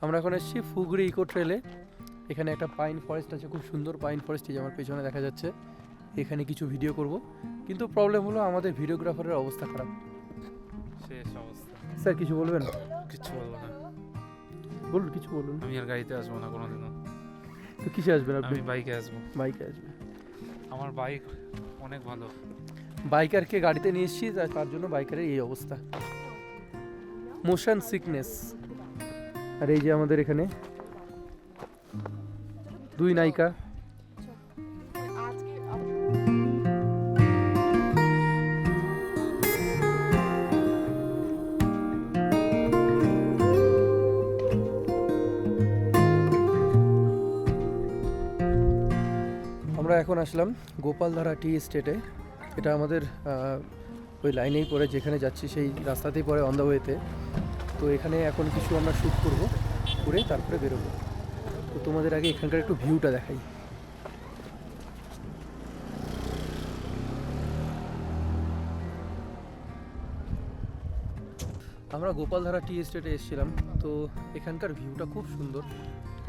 আমরা এখন এসেছি ফুগড়ি ইকো ট্রেলে। এখানে একটা পাইন ফরেস্ট আছে, খুব সুন্দর পাইন ফরেস্ট, এই যে আমার পেছনে দেখা যাচ্ছে। এখানে কিছু ভিডিও করব, কিন্তু প্রবলেম হলো আমাদের ভিডিওগ্রাফারের অবস্থা খারাপ। শেষ অবস্থা। স্যার কিছু বলবেন? কিচ্ছু বলবো না, বলুন, কিছু বলুন। আমি আর গাড়িতে আসবো না কোনোদিনও। তো কিসে আসবেন আপনি? আমি বাইকে আসবো। বাইকে আসবেন? আমার বাইক অনেক ভালো। বাইকারকে গাড়িতে নিয়ে এসেছি, তার জন্য বাইকারের এই অবস্থা, মোশন সিকনেস। আর এই যে আমাদের এখানে দুই নায়িকা। আমরা এখন আসলাম গোপালধারা টি এস্টেটে। এটা আমাদের ওই লাইনেই পড়ে, যেখানে যাচ্ছি সেই রাস্তাতেই পড়ে, অন দ্য ওয়েতে। তো এখানে এখন কিছু আমরা শ্যুট করব, করে তারপরে বেরোবো। তো তোমাদের আগে এখানকার একটু ভিউটা দেখাই। আমরা গোপালধারা টি এস্টেটে এসেছিলাম। তো এখানকার ভিউটা খুব সুন্দর,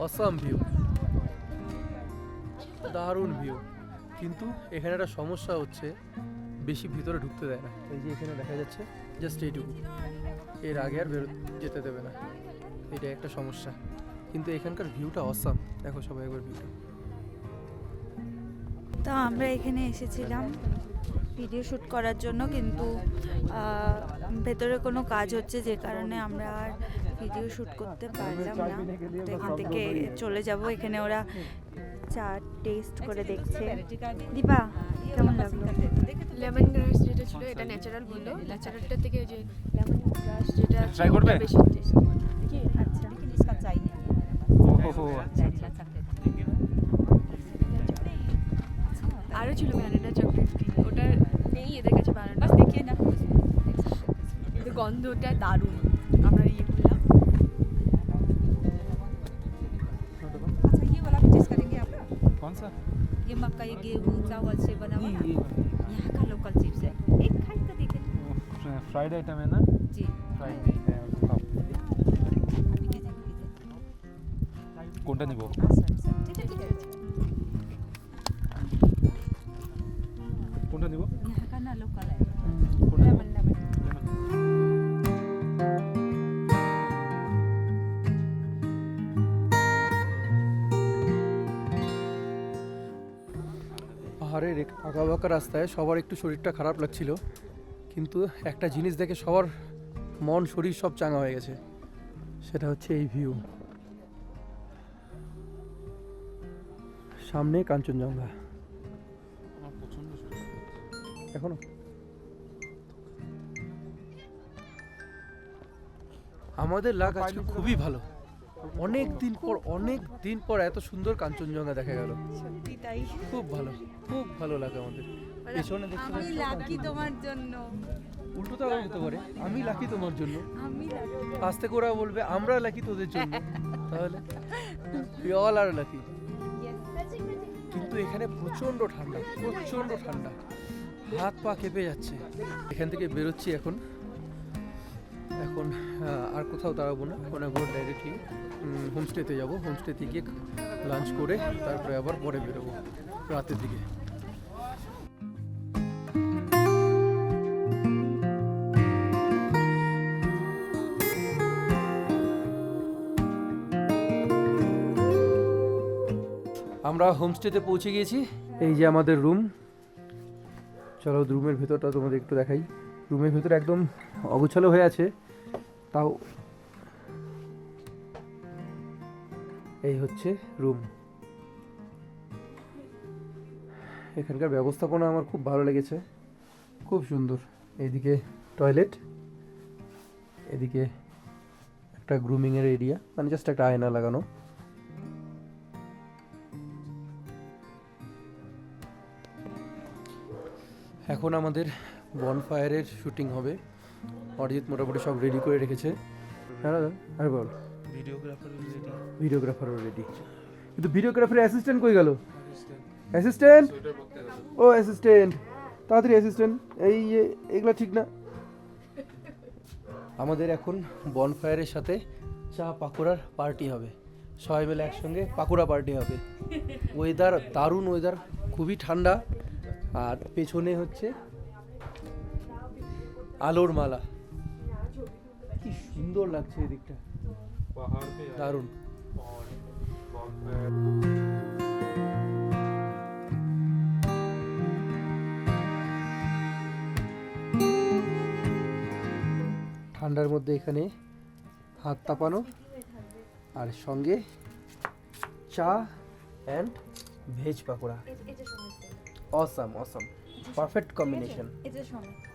অসাম ভিউ, দারুণ ভিউ। কিন্তু এখানে একটা সমস্যা হচ্ছে, বেশি ভিতরে ঢুকতে দেয় না। এই যে এখানে দেখা যাচ্ছে জাস্ট এইটুকু, এর আগে আর যেতে দেবে না। এটা একটা সমস্যা, কিন্তু এখানকার ভিউটা অসাম। দেখো সবাই একবার ভিউটা। তো আমরা এখানে এসেছিলাম ভিডিও শ্যুট করার জন্য, কিন্তু ভেতরে কোনো কাজ হচ্ছে, যে কারণে আমরা আর ভিডিও শ্যুট করতে পারলাম না। তো এখান থেকে চলে যাব। এখানে ওরা চা টেস্ট করে দেখছে। দীপা, কেমন লাগলো? লেমন গ্রাস যেটা ছিল এটা ন্যাচারাল বললো, ন্যাচারালটা থেকে যে লেমন গ্রাস যেটা Try করবে? ওটা বেশি টেস্ট। আচ্ছা, আরও ছিল ভ্যানিলা চকলেট কেক, ওটা নেই এদের কাছে বানানো, দেখিয়ে না, কিন্তু গন্ধটা দারুণ। আমরা ইয়ে করলাম। अच्छा ये वाला भी टेस्ट करेंगे आप? कौन सा? ये मक्का, ये गेहूँ चावल से बना हुआ ना, यहाँ का लोकल चिप्स है। एक खाई तो देखे फ्राइड आइटम है ना? जी। फ्राइड अभी कीजिए। কোনটা নিব? अच्छा ठीक है ठीक है। কোনটা নিব? यहाँ का ना लोकल है কোনটা নিব? Lemon lemon. পাহাড়ের আঁকা বাঁকা রাস্তায় সবার একটু শরীরটা খারাপ লাগছিল, কিন্তু একটা জিনিস দেখে সবার মন শরীর সব চাঙ্গা হয়ে গেছে। সেটা হচ্ছে এই ভিউ, সামনে কাঞ্চনজঙ্ঘা। আমার পছন্দ শরীর। এখনো আমাদের লাগ আজকে খুবই ভালো। অনেক দিন পর এত সুন্দর কাঞ্চনজঙ্ঘা দেখা গেল। সত্যি তাই। খুব ভালো, খুব ভালো লাগে আমাদের। পেছনে দেখতে আমি লাকি তোমার জন্য। উল্টোটাও হতে পারে, আমি লাকি তোমার জন্য। আমি লাকি। আস্তে করে বলবে আমরা লাকি তোদের জন্য, তাহলে we all are lucky। কিন্তু এখানে প্রচন্ড ঠান্ডা, প্রচন্ড ঠান্ডা, হাত পা কেঁপে যাচ্ছে। এখান থেকে বেরোচ্ছি এখন। আর কোথাও দাঁড়াবো না, এখন একবার ডাইরেক্টলি হোমস্টেতে যাবো। হোমস্টেতে গিয়ে লাঞ্চ করে তারপরে আবার পরে বেরোবো রাতের দিকে। আমরা হোমস্টেতে পৌঁছে গিয়েছি। এই যে আমাদের রুম। চলো রুমের ভেতরটা তোমাদের একটু দেখাই। রুমের ভেতরে একদম অগোছালো হয়ে আছে, তাও এই হচ্ছে রুম। এখানকার ব্যবস্থাপনা আমার খুব ভালো লেগেছে, খুব সুন্দর। এইদিকে টয়লেট, এদিকে একটা গ্রুমিংয়ের এরিয়া, মানে জাস্ট একটা আয়না লাগানো। এখন আমাদের বনফায়ারের শুটিং হবে। অরিজিৎ মোটামুটি সব রেডি করে রেখেছে। হ্যাঁ দাদা, আরে বল। ভিডিওগ্রাফারও রেডি, কিন্তু ভিডিওগ্রাফারের অ্যাসিস্ট্যান্ট কই গেল? অ্যাসিস্ট্যান্ট, ও অ্যাসিস্ট্যান্ট, তাড়াতাড়ি অ্যাসিস্ট্যান্ট। এগুলো ঠিক না। আমাদের এখন বনফায়ারের সাথে চা পাকোড়ার পার্টি হবে, সবাই মিলে একসঙ্গে পাকোড়া পার্টি হবে। ওয়েদার দারুণ, ওয়েদার খুবই ঠান্ডা, আর পেছনে হচ্ছে আলোর মালা, কি সুন্দর লাগছে এদিকটা, পাহাড় पे দারুণ। और बहुत ঠান্ডার মধ্যে এখানে হাত তাপানো আর সঙ্গে চা and veg pakora, awesome awesome, perfect combination. এটা সময়